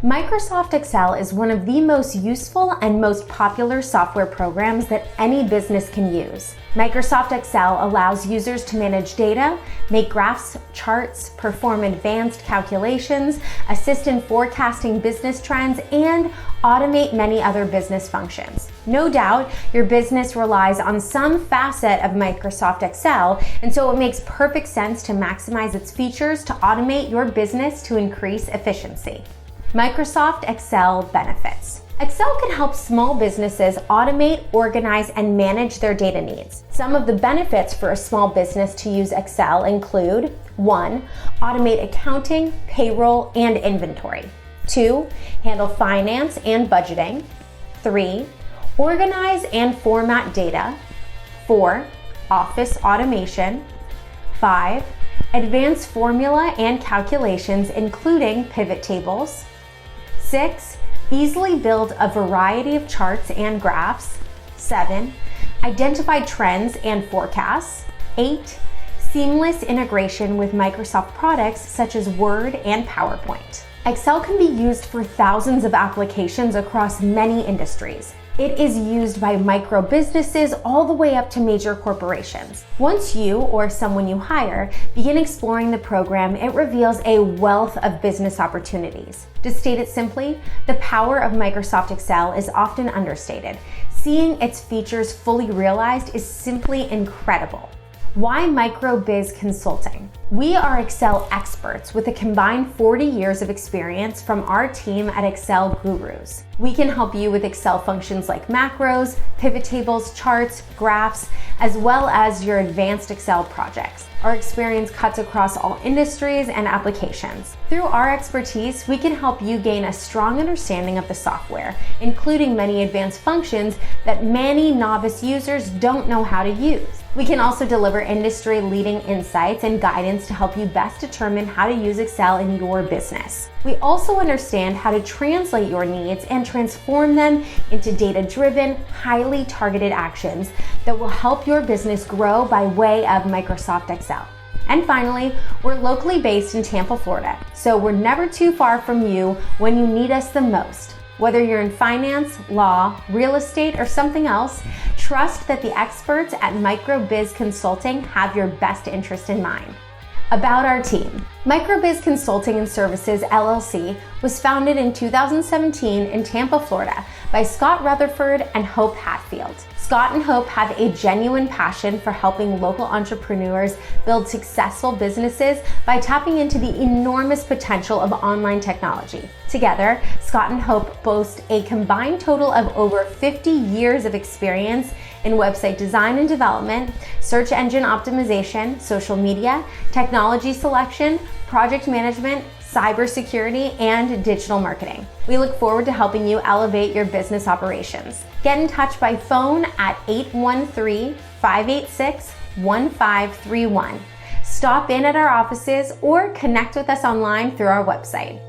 Microsoft Excel is one of the most useful and most popular software programs that any business can use. Microsoft Excel allows users to manage data, make graphs, charts, perform advanced calculations, assist in forecasting business trends, and automate many other business functions. No doubt, your business relies on some facet of Microsoft Excel, and so it makes perfect sense to maximize its features to automate your business to increase efficiency. Microsoft Excel benefits. Excel can help small businesses automate, organize, and manage their data needs. Some of the benefits for a small business to use Excel include 1. Automate accounting, payroll, and inventory. 2. Handle finance and budgeting. 3. Organize and format data. 4. Office automation. 5. Advanced formula and calculations, including pivot tables. 6. Easily build a variety of charts and graphs. 7. Identify trends and forecasts. 8. Seamless integration with Microsoft products such as Word and PowerPoint. Excel can be used for thousands of applications across many industries. It is used by micro businesses all the way up to major corporations. Once you or someone you hire begin exploring the program, it reveals a wealth of business opportunities. To state it simply, the power of Microsoft Excel is often understated. Seeing its features fully realized is simply incredible. Why Micro-Biz Consulting? We are Excel experts with a combined 40 years of experience from our team at Excel Gurus. We can help you with Excel functions like macros, pivot tables, charts, graphs, as well as your advanced Excel projects. Our experience cuts across all industries and applications. Through our expertise, we can help you gain a strong understanding of the software, including many advanced functions that many novice users don't know how to use. We can also deliver industry-leading insights and guidance to help you best determine how to use Excel in your business. We also understand how to translate your needs and transform them into data-driven, highly targeted actions that will help your business grow by way of Microsoft Excel. And finally, we're locally based in Tampa, Florida, so we're never too far from you when you need us the most. Whether you're in finance, law, real estate, or something else, trust that the experts at Micro-Biz Consulting have your best interest in mind. About our team. Micro-Biz Consulting and Services, LLC, was founded in 2017 in Tampa, Florida by Scott Rutherford and Hope Hatfield. Scott and Hope have a genuine passion for helping local entrepreneurs build successful businesses by tapping into the enormous potential of online technology. Together, Scott and Hope boast a combined total of over 50 years of experience in website design and development, search engine optimization, social media, technology selection, project management, cybersecurity, and digital marketing. We look forward to helping you elevate your business operations. Get in touch by phone at 813-586-1531. Stop in at our offices or connect with us online through our website.